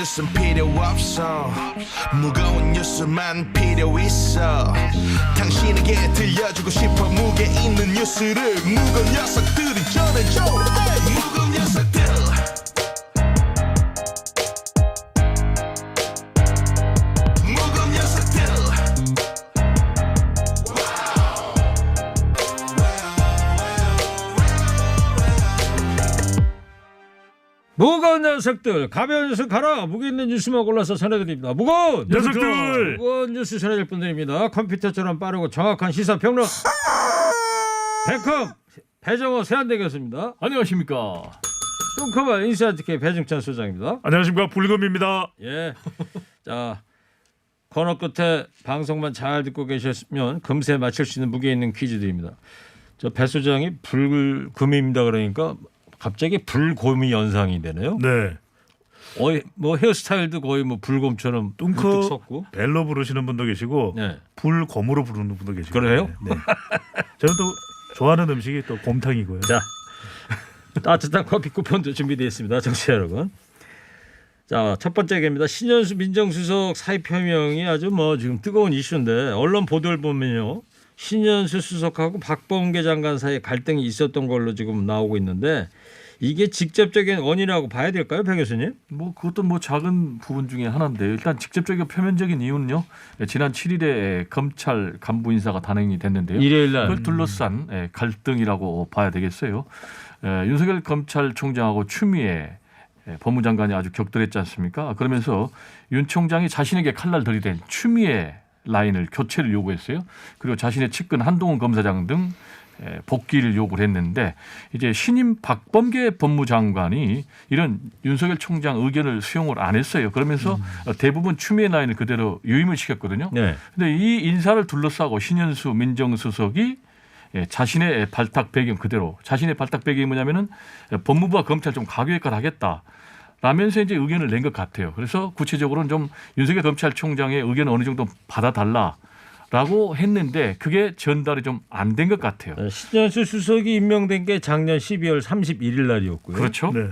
뉴스는 필요 없어 무거운 뉴스만 필요 있어 당신에게 들려주고 싶어 무게 있는 뉴스를 무거운 녀석들이 전해줘 무거운 녀석들 무거운 녀석들 무거운 녀석들 가벼운 뉴스 가라 무게 있는 뉴스만 골라서 전해드립니다. 무거운 녀석들 무거운 뉴스 전해드릴 분들입니다. 컴퓨터처럼 빠르고 정확한 시사평론 백컴 배정호 세한대 교수입니다. 안녕하십니까. 뚱커버 인사이트K 배중찬 소장입니다. 안녕하십니까 불금입니다. 예. 자 코너 끝에 방송만 잘 듣고 계셨으면 금세 맞힐 수 있는 무게 있는 퀴즈 드립니다. 저 배 소장이 불금입니다 그러니까 갑자기 불곰이 연상이 되네요. 네. 뭐 헤어스타일도 거의 뭐 불곰처럼 뚝뚝 뚱커 섰고. 벨로 부르시는 분도 계시고 네. 불곰으로 부르는 분도 계시고. 그래요? 네. 저는 또 좋아하는 음식이 또 곰탕이고요. 자, 따뜻한 커피 쿠폰도 준비되어 있습니다. 청취자 여러분. 자, 첫 번째 게입니다. 신현수 민정수석 사의 표명이 아주 뭐 지금 뜨거운 이슈인데 언론 보도를 보면요. 신현수 수석하고 박범계 장관 사이에 갈등이 있었던 걸로 지금 나오고 있는데 이게 직접적인 원인이라고 봐야 될까요, 배 교수님? 뭐 그것도 뭐 작은 부분 중에 하나인데요. 일단 직접적인 표면적인 이유는요. 지난 7일에 검찰 간부 인사가 단행이 됐는데요. 일요일 날. 그걸 둘러싼 갈등이라고 봐야 되겠어요. 윤석열 검찰총장하고 추미애 법무장관이 아주 격돌했지 않습니까? 그러면서 윤 총장이 자신에게 칼날 들이댄 추미애 라인을 교체를 요구했어요. 그리고 자신의 측근 한동훈 검사장 등 복귀를 요구를 했는데 이제 신임 박범계 법무장관이 이런 윤석열 총장 의견을 수용을 안 했어요. 그러면서 대부분 추미애 라인을 그대로 유임을 시켰거든요. 네. 그런데 이 인사를 둘러싸고 신현수 민정수석이 자신의 발탁 배경 그대로 자신의 발탁 배경이 뭐냐면은 법무부와 검찰 좀 가교역할 하겠다. 라면서 이제 의견을 낸 것 같아요. 그래서 구체적으로는 좀 윤석열 검찰총장의 의견을 어느 정도 받아달라라고 했는데 그게 전달이 좀 안 된 것 같아요. 신현수 수석이 임명된 게 작년 12월 31일 날이었고요. 그렇죠. 네.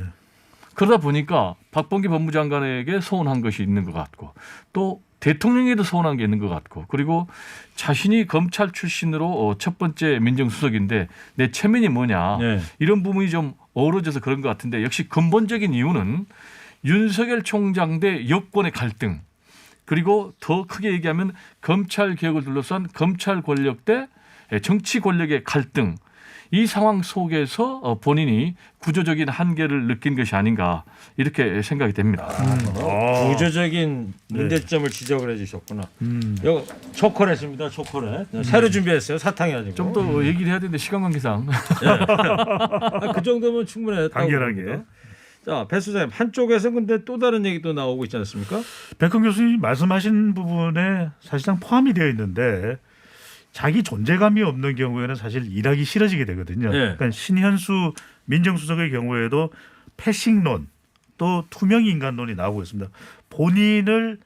그러다 보니까 박범계 법무장관에게 소원한 것이 있는 것 같고 또 대통령에게도 소원한 게 있는 것 같고 그리고 자신이 검찰 출신으로 첫 번째 민정수석인데 내 체면이 뭐냐 네. 이런 부분이 좀 어우러져서 그런 것 같은데 역시 근본적인 이유는 윤석열 총장 대 여권의 갈등 그리고 더 크게 얘기하면 검찰 개혁을 둘러싼 검찰 권력 대 정치 권력의 갈등 이 상황 속에서 본인이 구조적인 한계를 느낀 것이 아닌가 이렇게 생각이 됩니다. 구조적인 문제점을 지적을 해주셨구나. 이거 초콜릿입니다. 초콜릿. 새로 준비했어요. 사탕이 아니고. 좀 더 얘기를 해야 되는데 시간 관계상. 그 정도면 충분했다고 간결하게. 봅니다. 자, 배 수장님 한쪽에서 근데 또 다른 얘기도 나오고 있지 않습니까? 백흠 교수님 말씀하신 부분에 사실상 포함이 되어 있는데 자기 존재감이 없는 경우에는 사실 일하기 싫어지게 되거든요. 네. 그러니까 신현수 민정수석의 경우에도 패싱론 또 투명 인간론이 나오고 있습니다. 본인을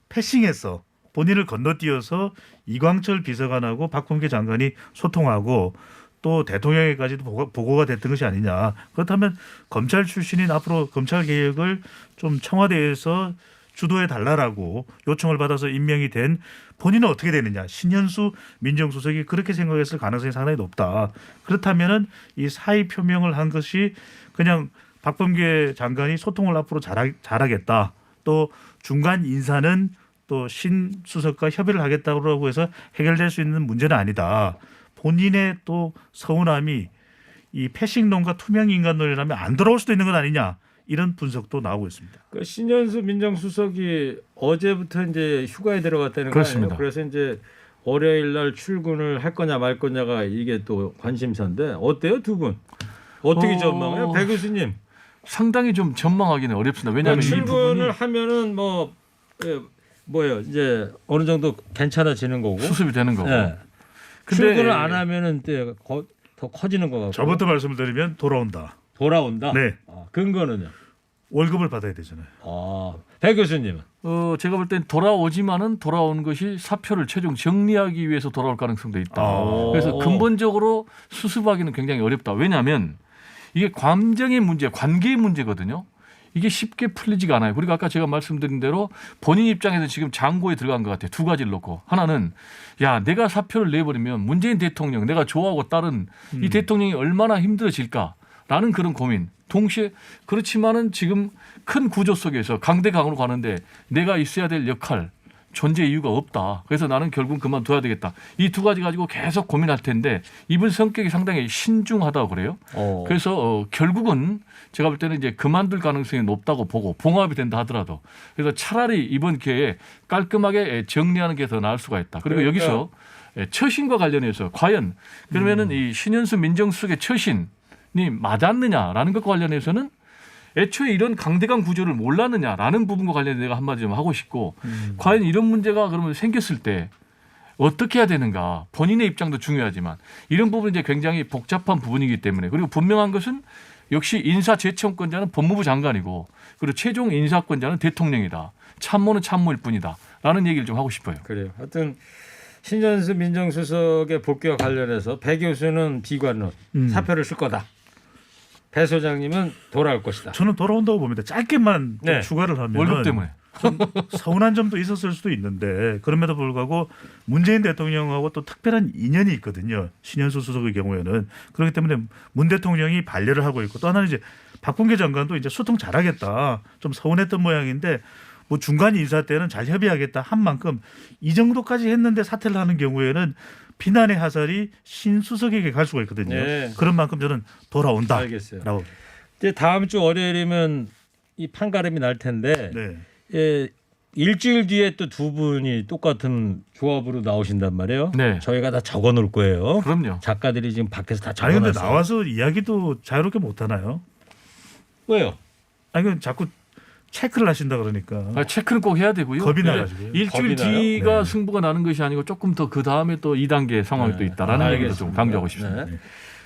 패싱해서 본인을 건너뛰어서 이광철 비서관하고 박범계 장관이 소통하고 또 대통령에까지도 보고가 됐던 것이 아니냐. 그렇다면 검찰 출신인 앞으로 검찰 개혁을 좀 청와대에서 주도해 달라라고 요청을 받아서 임명이 된 본인은 어떻게 되느냐. 신현수 민정수석이 그렇게 생각했을 가능성이 상당히 높다. 그렇다면은 이 사의 표명을 한 것이 그냥 박범계 장관이 소통을 앞으로 잘하겠다. 또 중간 인사는 또 신 수석과 협의를 하겠다고 해서 해결될 수 있는 문제는 아니다. 본인의 또 서운함이 이 패싱론과 투명 인간론이라면 안 돌아올 수도 있는 것 아니냐. 이런 분석도 나오고 있습니다. 그 신현수 민정수석이 어제부터 이제 휴가에 들어갔다는 그렇습니다. 거예요. 그래서 이제 월요일 날 출근을 할 거냐 말 거냐가 이게 또 관심사인데 어때요 두 분? 어떻게 전망해요, 배 교수님? 상당히 좀 전망하기는 어렵습니다. 왜냐하면 이 출근을 부분이 하면은 뭐예요? 이제 어느 정도 괜찮아지는 거고 수습이 되는 거고. 네. 근데 출근을 안 하면은 더 커지는 거 같고. 저부터 말씀을 드리면 돌아온다. 돌아온다. 네. 근거는요? 월급을 받아야 되잖아요. 배 교수님은? 제가 볼 땐 돌아오지만은 돌아온 것이 사표를 최종 정리하기 위해서 돌아올 가능성도 있다. 그래서 근본적으로 수습하기는 굉장히 어렵다. 왜냐하면 이게 감정의 문제, 관계의 문제거든요. 이게 쉽게 풀리지가 않아요. 그리고 아까 제가 말씀드린 대로 본인 입장에서 지금 장고에 들어간 것 같아요. 두 가지를 놓고. 하나는 야 내가 사표를 내버리면 문재인 대통령 내가 좋아하고 따른 이 대통령이 얼마나 힘들어질까라는 그런 고민. 동시에 그렇지만은 지금 큰 구조 속에서 강대강으로 가는데 내가 있어야 될 역할 존재 이유가 없다. 그래서 나는 결국 그만둬야 되겠다. 이 두 가지 가지고 계속 고민할 텐데 이분 성격이 상당히 신중하다고 그래요. 그래서 결국은 제가 볼 때는 이제 그만둘 가능성이 높다고 보고 봉합이 된다 하더라도 그래서 차라리 이번 기회에 깔끔하게 정리하는 게 더 나을 수가 있다. 그리고 그러니까. 여기서 처신과 관련해서 과연 그러면은 이 신현수 민정수석의 처신이 맞았느냐라는 것과 관련해서는 애초에 이런 강대강 구조를 몰랐느냐라는 부분과 관련해서 내가 한마디 좀 하고 싶고 과연 이런 문제가 그러면 생겼을 때 어떻게 해야 되는가 본인의 입장도 중요하지만 이런 부분이 이제 굉장히 복잡한 부분이기 때문에 그리고 분명한 것은 역시 인사재청권자는 법무부 장관이고 그리고 최종 인사권자는 대통령이다. 참모는 참모일 뿐이다라는 얘기를 좀 하고 싶어요. 그래요. 하여튼 신현수 민정수석의 복귀와 관련해서 배 교수는 비관론 사표를 쓸 거다. 배 소장님은 돌아올 것이다. 저는 돌아온다고 봅니다. 짧게만 좀 네. 추가를 하면 월급 때문에. 좀 서운한 점도 있었을 수도 있는데 그럼에도 불구하고 문재인 대통령하고 또 특별한 인연이 있거든요. 신현수 수석의 경우에는 그렇기 때문에 문 대통령이 반려를 하고 있고 또 하나는 이제 박범계 장관도 이제 소통 잘하겠다 좀 서운했던 모양인데 뭐 중간 인사 때는 잘 협의하겠다 한 만큼 이 정도까지 했는데 사퇴를 하는 경우에는 비난의 화살이 신 수석에게 갈 수가 있거든요. 네. 그런 만큼 저는 돌아온다. 알겠어요. 라고. 이제 다음 주 월요일이면 이 판가름이 날 텐데 네. 예, 일주일 뒤에 또 두 분이 똑같은 조합으로 나오신단 말이에요. 네. 저희가 다 적어놓을 거예요. 그럼요. 작가들이 지금 밖에서 다 아니 근데 적어놨어요. 나와서 이야기도 자유롭게 못 하나요? 왜요? 아니 그 자꾸 체크를 하신다 그러니까. 체크는 꼭 해야 되고요. 겁이 네. 나가지고요. 일주일 겁이 나요? 뒤가 네. 승부가 나는 것이 아니고 조금 더 그 다음에 또 2단계 상황이 네. 또 있다라는 아, 얘기도 좀 알겠습니다. 강조하고 싶습니다. 네.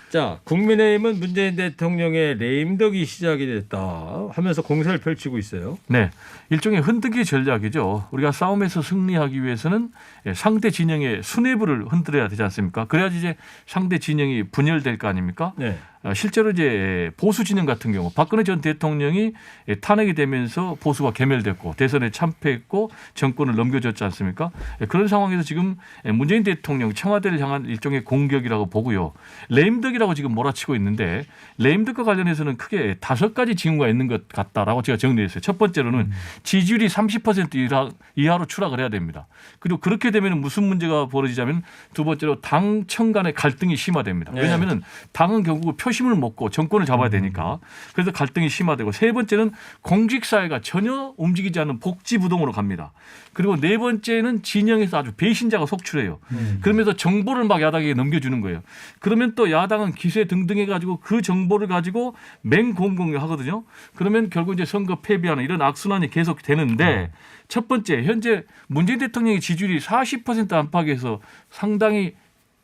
자, 국민의힘은 문재인 대통령의 레임덕이 시작이 됐다 하면서 공세를 펼치고 있어요. 네, 일종의 흔들기 전략이죠. 우리가 싸움에서 승리하기 위해서는 상대 진영의 수뇌부를 흔들어야 되지 않습니까? 그래야지 이제 상대 진영이 분열될 거 아닙니까? 네. 실제로 이제 보수 진영 같은 경우 박근혜 전 대통령이 탄핵이 되면서 보수가 괴멸됐고 대선에 참패했고 정권을 넘겨줬지 않습니까? 그런 상황에서 지금 문재인 대통령 청와대를 향한 일종의 공격이라고 보고요. 레임덕이라고 지금 몰아치고 있는데 레임덕과 관련해서는 크게 5가지 징후가 있는 것 같다라고 제가 정리했어요. 첫 번째로는 지지율이 30% 이하로 추락을 해야 됩니다. 그리고 그렇게 되면 무슨 문제가 벌어지자면 두 번째로 당청 간의 갈등이 심화됩니다. 네. 왜냐하면 당은 결국 표심을 먹고 정권을 잡아야 되니까 그래서 갈등이 심화되고 세 번째는 공직사회가 전혀 움직이지 않는 복지부동으로 갑니다. 그리고 네 번째는 진영에서 아주 배신자가 속출해요. 그러면서 정보를 막 야당에게 넘겨주는 거예요. 그러면 또 야당은 기세 등등해가지고 그 정보를 가지고 맹공격하거든요. 그러면 결국 이제 선거 패배하는 이런 악순환이 계속 되는데 첫 번째 현재 문재인 대통령의 지지율이 40% 안팎에서 상당히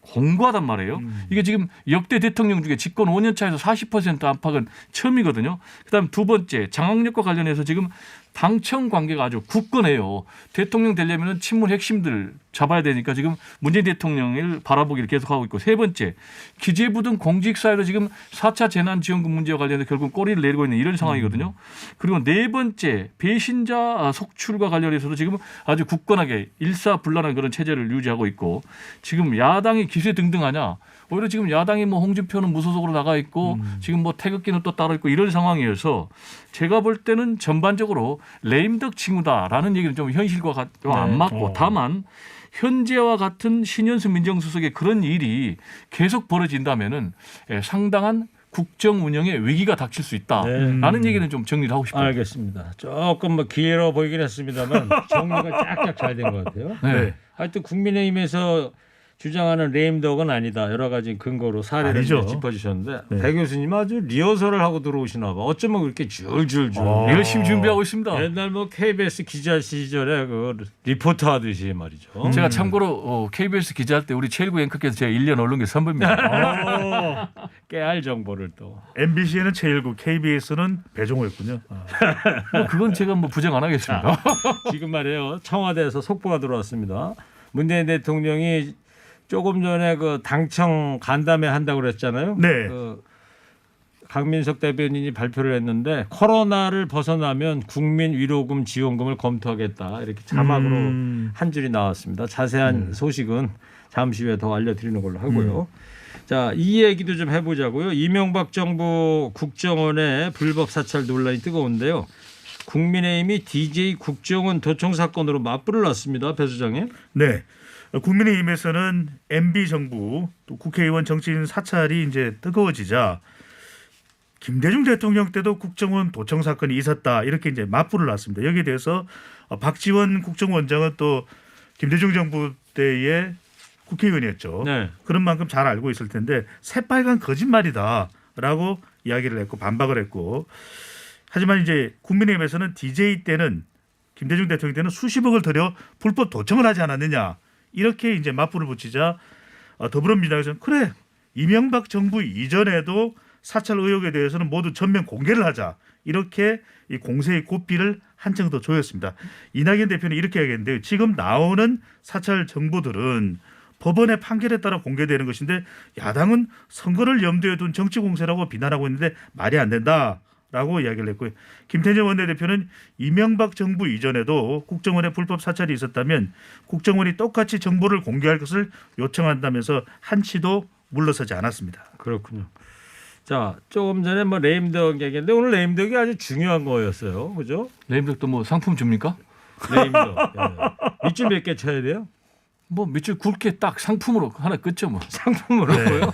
공고하단 말이에요. 이게 지금 역대 대통령 중에 집권 5년 차에서 40% 안팎은 처음이거든요. 그다음 두 번째 장악력과 관련해서 지금 당청 관계가 아주 굳건해요. 대통령 되려면 친문 핵심들 잡아야 되니까 지금 문재인 대통령을 바라보기를 계속하고 있고 세 번째 기재부 등 공직사회로 지금 4차 재난지원금 문제와 관련해서 결국 꼬리를 내리고 있는 이런 상황이거든요. 그리고 네 번째 배신자 속출과 관련해서도 지금 아주 굳건하게 일사불란한 그런 체제를 유지하고 있고 지금 야당이 기세 등등하냐 오히려 지금 야당이 뭐 홍준표는 무소속으로 나가 있고 지금 뭐 태극기는 또 따로 있고 이런 상황이어서 제가 볼 때는 전반적으로 레임덕 징후다라는 얘기는 좀 현실과 좀 안 맞고 다만 현재와 같은 신현수 민정수석의 그런 일이 계속 벌어진다면은 상당한 국정 운영에 위기가 닥칠 수 있다라는 얘기는 좀 정리를 하고 싶어요. 알겠습니다. 조금 뭐 길어 보이긴 했습니다만 정리가 쫙쫙 잘 된 것 같아요. 네. 하여튼 국민의힘에서 주장하는 레임덕은 아니다. 여러 가지 근거로 사례를 아니죠. 짚어주셨는데 네. 배 교수님 아주 리허설을 하고 들어오시나 봐. 어쩌면 그렇게 줄줄줄. 열심히 준비하고 있습니다. 옛날 뭐 KBS 기자 시절에 그 리포터 하듯이 말이죠. 제가 참고로 KBS 기자할 때 우리 최일구 앵커께서 제가 1년 언론계 선배입니다. 깨알 정보를 또. MBC에는 최일구, KBS는 배종호였군요. 뭐 그건 제가 뭐 부정 안 하겠습니다. 지금 말이에요. 청와대에서 속보가 들어왔습니다. 문재인 대통령이 조금 전에 그 당청 간담회 한다고 그랬잖아요. 네. 그 강민석 대변인이 발표를 했는데 코로나를 벗어나면 국민 위로금 지원금을 검토하겠다 이렇게 자막으로 한 줄이 나왔습니다. 자세한 소식은 잠시 후에 더 알려드리는 걸로 하고요. 자, 이 얘기도 좀 해보자고요. 이명박 정부 국정원의 불법 사찰 논란이 뜨거운데요. 국민의힘이 DJ 국정원 도청 사건으로 맞불을 놨습니다. 배 소장님. 네. 국민의힘에서는 MB 정부 또 국회의원 정치인 사찰이 이제 뜨거워지자 김대중 대통령 때도 국정원 도청 사건이 있었다 이렇게 이제 맞불을 놨습니다. 여기에 대해서 박지원 국정원장은 또 김대중 정부 때의 국회의원이었죠. 네. 그런 만큼 잘 알고 있을 텐데 새빨간 거짓말이다라고 이야기를 했고 반박을 했고 하지만 이제 국민의힘에서는 DJ 때는 김대중 대통령 때는 수십억을 들여 불법 도청을 하지 않았느냐 이렇게 이제 맞불을 붙이자 더불어민주당에서는 그래 이명박 정부 이전에도 사찰 의혹에 대해서는 모두 전면 공개를 하자 이렇게 이 공세의 고삐를 한층 더 조였습니다. 이낙연 대표는 이렇게 얘기했는데요. 지금 나오는 사찰 정보들은 법원의 판결에 따라 공개되는 것인데 야당은 선거를 염두에 둔 정치 공세라고 비난하고 있는데 말이 안 된다라고 이야기를 했고요. 김태년 원내대표는 이명박 정부 이전에도 국정원의 불법 사찰이 있었다면 국정원이 똑같이 정보를 공개할 것을 요청한다면서 한치도 물러서지 않았습니다. 그렇군요. 자, 조금 전에 뭐 레임덕 얘기했는데 오늘 레임덕이 아주 중요한 거였어요. 그죠? 레임덕도 뭐 상품 줍니까? 레임덕. 밑줄 몇 개 쳐야 돼요? 뭐 밑줄 굵게 딱 상품으로 하나 끊죠 뭐. 상품으로요.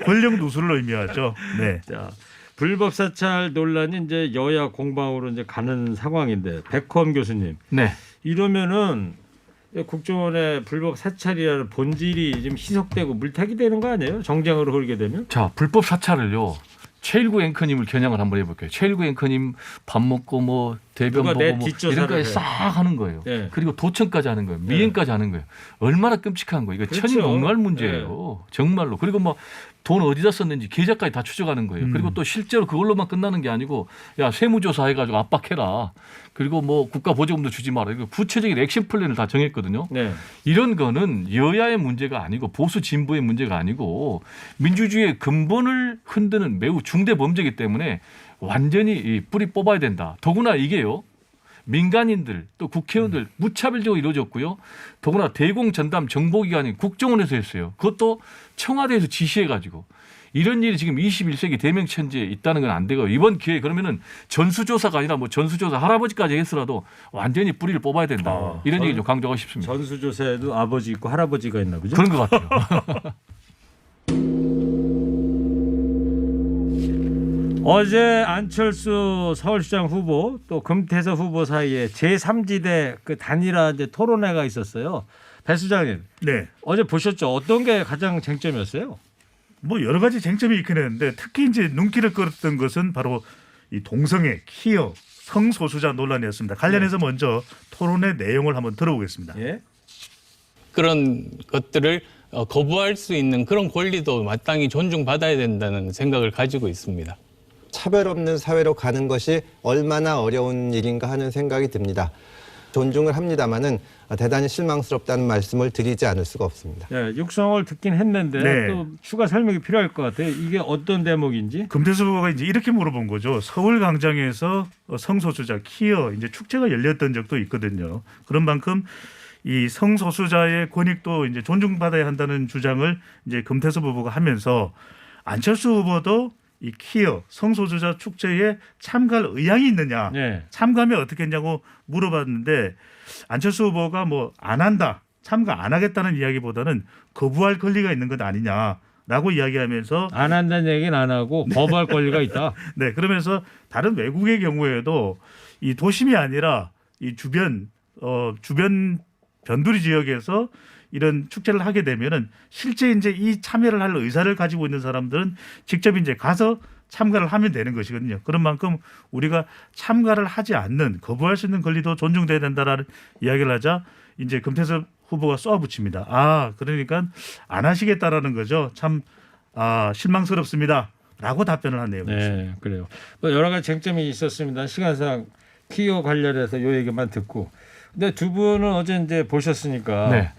권력 누수를 의미하죠. 네. 자, 불법 사찰 논란이 이제 여야 공방으로 이제 가는 상황인데 백헌 교수님. 네. 이러면은 국정원의 불법 사찰이라는 본질이 좀 희석되고 물타기 되는 거 아니에요? 정쟁으로 흐르게 되면? 자, 불법 사찰을요. 최일구 앵커님을 겨냥을 한번 해볼게요. 최일구 앵커님 밥 먹고 뭐 대변 누가 보고 내 뭐 뒷조사를 이런 거에 해. 싹 하는 거예요. 네. 그리고 도청까지 하는 거예요. 미행까지 하는 거예요. 얼마나 끔찍한 거예요. 이거 그렇죠. 천인농날 문제예요. 정말로. 그리고 뭐 돈 어디다 썼는지 계좌까지 다 추적하는 거예요. 그리고 또 실제로 그걸로만 끝나는 게 아니고 야 세무조사 해가지고 압박해라. 그리고 뭐 국가 보조금도 주지 마라. 이거 구체적인 액션 플랜을 다 정했거든요. 네. 이런 거는 여야의 문제가 아니고 보수 진보의 문제가 아니고 민주주의의 근본을 흔드는 매우 중대 범죄이기 때문에 완전히 이 뿌리 뽑아야 된다. 더구나 이게요. 민간인들 또 국회의원들 무차별적으로 이루어졌고요. 더구나 대공전담 정보기관인 국정원에서 했어요. 그것도 청와대에서 지시해가지고 이런 일이 지금 21세기 대명천지에 있다는 건 안 되고 이번 기회에 그러면은 전수조사가 아니라 뭐 전수조사 할아버지까지 했으라도 완전히 뿌리를 뽑아야 된다. 이런 얘기 좀 강조하고 싶습니다. 전수조사에도 아버지 있고 할아버지가 있나 보죠? 그런 것 같아요. 어제 안철수 서울시장 후보 또 금태섭 후보 사이에 제3지대 그 단일화 이제 토론회가 있었어요. 배 수장님, 네. 어제 보셨죠? 어떤 게 가장 쟁점이었어요? 뭐 여러 가지 쟁점이 있긴 했는데 특히 이제 눈길을 끌었던 것은 바로 이 동성애, 키어, 성소수자 논란이었습니다. 관련해서 먼저 토론의 내용을 한번 들어보겠습니다. 예. 그런 것들을 거부할 수 있는 그런 권리도 마땅히 존중받아야 된다는 생각을 가지고 있습니다. 차별 없는 사회로 가는 것이 얼마나 어려운 일인가 하는 생각이 듭니다. 존중을 합니다마는 대단히 실망스럽다는 말씀을 드리지 않을 수가 없습니다. 네, 육성을 듣긴 했는데 네. 또 추가 설명이 필요할 것 같아요. 이게 어떤 대목인지. 금태섭 후보가 이제 이렇게 물어본 거죠. 서울 광장에서 성소수자 키어 이제 축제가 열렸던 적도 있거든요. 그런 만큼 이 성소수자의 권익도 이제 존중받아야 한다는 주장을 이제 금태섭 후보가 하면서 안철수 후보도 이 키어 성소수자 축제에 참가할 의향이 있느냐, 네. 참가하면 어떻게 했냐고 물어봤는데 안철수 후보가 뭐 안 한다, 참가 안 하겠다는 이야기보다는 거부할 권리가 있는 것 아니냐라고 이야기하면서 안 한다는 얘기는 안 하고 거부할 권리가 있다. 네, 그러면서 다른 외국의 경우에도 이 도심이 아니라 이 주변 변두리 지역에서 이런 축제를 하게 되면은 실제 이제 이 참여를 할 의사를 가지고 있는 사람들은 직접 이제 가서 참가를 하면 되는 것이거든요. 그런 만큼 우리가 참가를 하지 않는 거부할 수 있는 권리도 존중돼야 된다라는 이야기를 하자 이제 금태섭 후보가 쏘아붙입니다. 아, 그러니까 안 하시겠다라는 거죠. 참 실망스럽습니다라고 답변을 한 내용이었습니다. 네, 그래요. 뭐 여러 가지 쟁점이 있었습니다. 시간상 키어 관련해서 요 얘기만 듣고. 근데 두 분은 어제 이제 보셨으니까 네.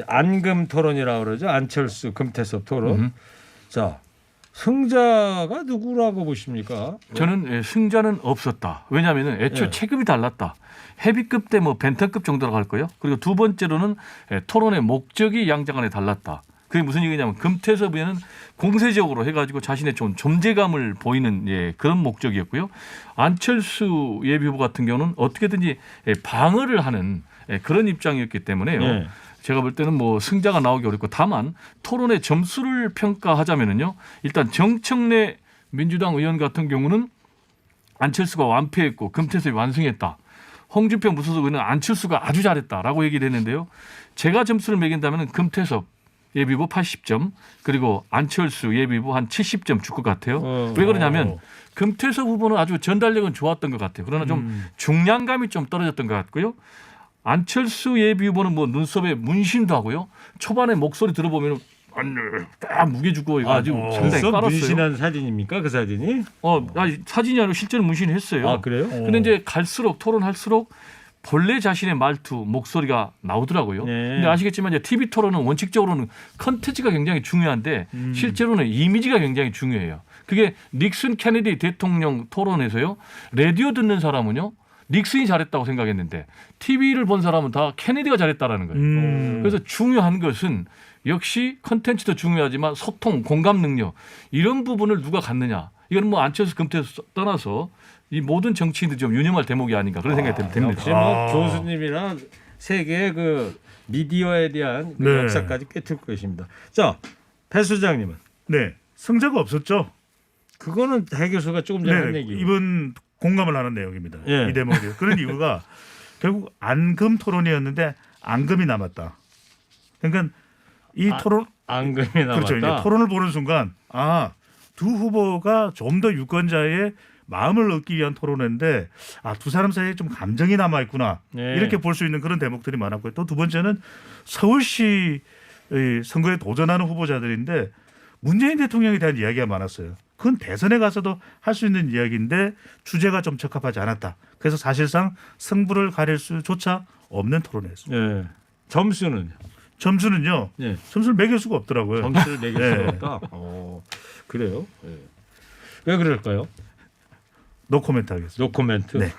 안금 토론이라고 그러죠. 안철수 금태섭 토론. 자, 승자가 누구라고 보십니까? 저는 승자는 없었다. 왜냐하면 애초 예. 체급이 달랐다. 헤비급 대 뭐 벤턴급 정도로 갈 거예요. 그리고 두 번째로는 토론의 목적이 양자 간에 달랐다. 그게 무슨 얘기냐면 금태섭 의원은 공세적으로 해가지고 자신의 좀 존재감을 보이는 그런 목적이었고요. 안철수 예비후보 같은 경우는 어떻게든지 방어를 하는 그런 입장이었기 때문에요. 예. 제가 볼 때는 뭐 승자가 나오기 어렵고 다만 토론의 점수를 평가하자면은요. 일단 정청래 민주당 의원 같은 경우는 안철수가 완패했고 금태섭이 완승했다. 홍준표 무소속 의원은 안철수가 아주 잘했다라고 얘기를 했는데요. 제가 점수를 매긴다면 금태섭 예비후보 80점 그리고 안철수 예비후보 한 70점 줄 것 같아요. 왜 그러냐면 금태섭 후보는 아주 전달력은 좋았던 것 같아요. 그러나 좀 중량감이 좀 떨어졌던 것 같고요. 안철수 예비후보는 뭐 눈썹에 문신도 하고요. 초반에 목소리 들어보면 딱 무게 주고 아주 상당히 벌써 깔았어요. 문신한 사진입니까? 그 사진이? 사진이 아니라 실제로 문신을 했어요. 아 그래요? 근데 이제 갈수록 토론할수록 본래 자신의 말투, 목소리가 나오더라고요. 네. 근데 아시겠지만 이제 TV 토론은 원칙적으로는 컨텐츠가 굉장히 중요한데 실제로는 이미지가 굉장히 중요해요. 그게 닉슨 케네디 대통령 토론에서요. 라디오 듣는 사람은요. 닉슨이 잘했다고 생각했는데 TV를 본 사람은 다 케네디가 잘했다라는 거예요. 그래서 중요한 것은 역시 컨텐츠도 중요하지만 소통, 공감 능력 이런 부분을 누가 갖느냐. 이건 뭐 안철수 금태섭 떠나서 이 모든 정치인들이 좀 유념할 대목이 아닌가 그런 생각이 듭니다. 역시 뭐 교수님이랑 세계의 그 미디어에 대한 그 네. 역사까지 꿰뚫 것입니다. 자, 배 소장님은 네, 승자가 없었죠. 그거는 배 교수가 조금 전에 한 얘기. 이번 공감을 하는 내용입니다. 예. 이 대목이 그런 이유가 결국 안금 토론이었는데 안금이 남았다. 그러니까 이 토론 앙금이 남았다. 그렇죠. 이제 토론을 보는 순간 두 후보가 좀 더 유권자의 마음을 얻기 위한 토론인데 두 사람 사이에 좀 감정이 남아 있구나. 네. 이렇게 볼 수 있는 그런 대목들이 많았고요. 또 두 번째는 서울시 선거에 도전하는 후보자들인데 문재인 대통령에 대한 이야기가 많았어요. 그건 대선에 가서도 할 수 있는 이야기인데 주제가 좀 적합하지 않았다. 그래서 사실상 승부를 가릴 수조차 없는 토론이었습니다. 예. 점수는요? 점수는요. 예. 점수를 매길 수가 없더라고요. 점수를 매길 네. 수가 없다. 그래요? 예. 왜 그럴까요? 노코멘트 하겠습니다. 노코멘트. 네.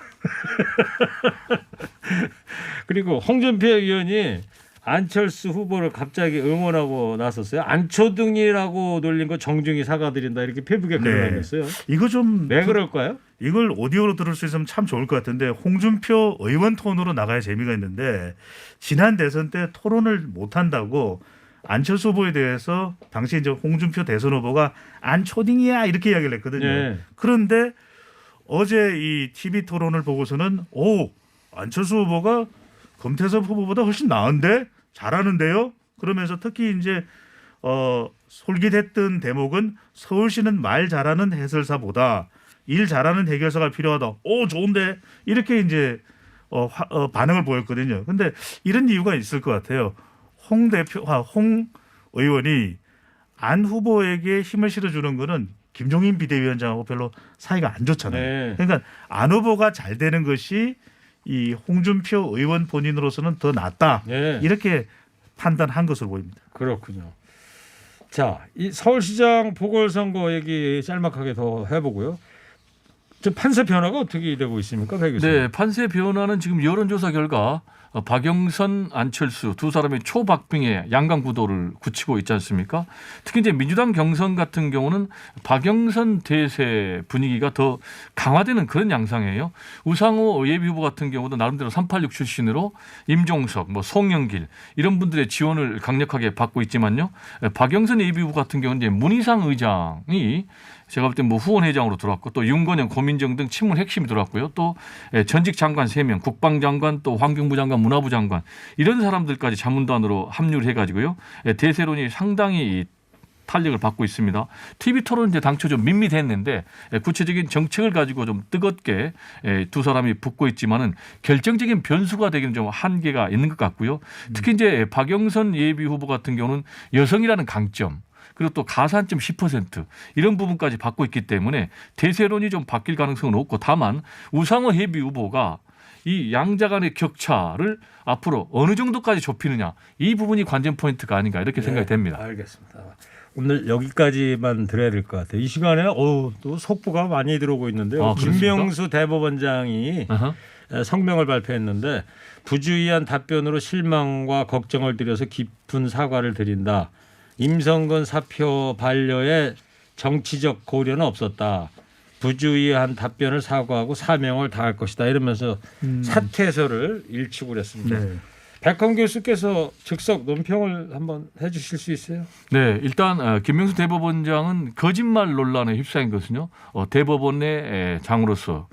그리고 홍준표 의원이 안철수 후보를 갑자기 응원하고 나섰어요. 안초등이라고 놀린 거 정중히 사과드린다 이렇게 페북에 글을 남겼어요. 이거 좀 왜 그럴까요? 이걸 오디오로 들을 수 있으면 참 좋을 것 같은데 홍준표 의원 톤으로 나가야 재미가 있는데 지난 대선 때 토론을 못 한다고 안철수 후보에 대해서 당시 이제 홍준표 대선 후보가 안초딩이야 이렇게 이야기를 했거든요. 네. 그런데 어제 이 TV 토론을 보고서는 안철수 후보가 금태섭 후보보다 훨씬 나은데 잘하는데요. 그러면서 특히 이제 솔깃했던 대목은 서울시는 말 잘하는 해설사보다 일 잘하는 해결사가 필요하다. 좋은데 이렇게 이제 반응을 보였거든요. 근데 이런 이유가 있을 것 같아요. 홍 의원이 안 후보에게 힘을 실어주는 거는 김종인 비대위원장하고 별로 사이가 안 좋잖아요. 네. 그러니까 안 후보가 잘 되는 것이 이 홍준표 의원 본인으로서는 더 낫다. 네. 이렇게 판단한 것으로 보입니다. 그렇군요. 자, 이 서울시장 보궐선거 얘기 짤막하게 더 해보고요. 저 판세 변화가 어떻게 되고 있습니까, 배 교수님? 네, 판세 변화는 지금 여론조사 결과 박영선, 안철수 두 사람의 초박빙의 양강 구도를 굳히고 있지 않습니까? 특히 이제 민주당 경선 같은 경우는 박영선 대세 분위기가 더 강화되는 그런 양상이에요. 우상호 예비후보 같은 경우도 나름대로 386 출신으로 임종석, 송영길 이런 분들의 지원을 강력하게 받고 있지만요. 박영선 예비후보 같은 경우는 이제 문희상 의장이 제가 볼 때 후원회장으로 들어왔고 또 윤건영, 고민정 등 친문 핵심이 들어왔고요. 또 전직 장관 3명, 국방장관, 또 환경부 장관, 문화부 장관 이런 사람들까지 자문단으로 합류를 해가지고요. 대세론이 상당히 탄력을 받고 있습니다. TV 토론은 이제 당초 좀 밋밋했는데 구체적인 정책을 가지고 좀 뜨겁게 두 사람이 붙고 있지만은 결정적인 변수가 되기는 좀 한계가 있는 것 같고요. 특히 이제 박영선 예비 후보 같은 경우는 여성이라는 강점. 그리고 또 가산점 10% 이런 부분까지 받고 있기 때문에 대세론이 좀 바뀔 가능성은 높고 다만 우상호 예비 후보가 이 양자 간의 격차를 앞으로 어느 정도까지 좁히느냐 이 부분이 관전 포인트가 아닌가 이렇게 생각이 됩니다. 알겠습니다. 오늘 여기까지만 들어야 될 것 같아요. 이 시간에 또 속보가 많이 들어오고 있는데요. 아, 그렇습니까? 김명수 대법원장이 아하. 성명을 발표했는데 부주의한 답변으로 실망과 걱정을 드려서 깊은 사과를 드린다. 임성근 사표 반려에 정치적 고려는 없었다. 부주의한 답변을 사과하고 사명을 다할 것이다. 이러면서 사퇴서를 일축을 했습니다. 네. 백헌 교수께서 즉석 논평을 한번 해주실 수 있어요? 네, 일단 김명수 대법원장은 거짓말 논란에 휩싸인 것은요. 대법원의 장으로서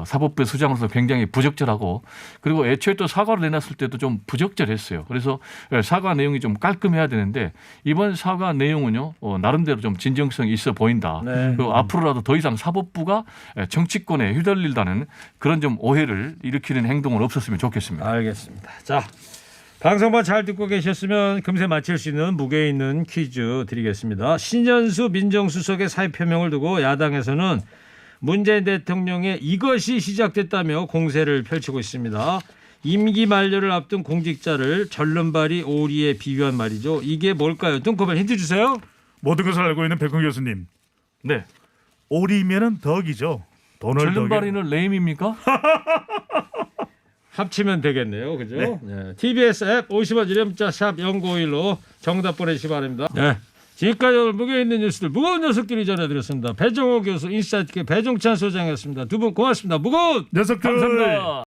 사법부의 수장으로서 굉장히 부적절하고 그리고 애초에 또 사과를 내놨을 때도 좀 부적절했어요. 그래서 사과 내용이 좀 깔끔해야 되는데 이번 사과 내용은요. 나름대로 좀 진정성이 있어 보인다. 네. 그리고 앞으로라도 더 이상 사법부가 정치권에 휘둘린다는 그런 좀 오해를 일으키는 행동은 없었으면 좋겠습니다. 알겠습니다. 자, 방송만 잘 듣고 계셨으면 금세 맞힐 수 있는 무게 있는 퀴즈 드리겠습니다. 신현수 민정수석의 사의 표명을 두고 야당에서는 문재인 대통령의 이것이 시작됐다며 공세를 펼치고 있습니다. 임기 만료를 앞둔 공직자를 절름발이 오리에 비유한 말이죠. 이게 뭘까요? 뚱커벨 힌트 주세요. 모든 것을 알고 있는 백훈 교수님. 네. 오리면은 덕이죠. 돈을 절름발이는 레임입니까? 합치면 되겠네요. 그죠? 네. TBS 앱 50원 유료문자 샵 0951로 정답 보내시기 바랍니다. 네. 지금까지 오늘 무게 있는 뉴스들 무거운 녀석들이 전해드렸습니다. 배종호 교수 인사이트K 배종찬 소장이었습니다. 두 분 고맙습니다. 무거운 녀석들. 감사합니다.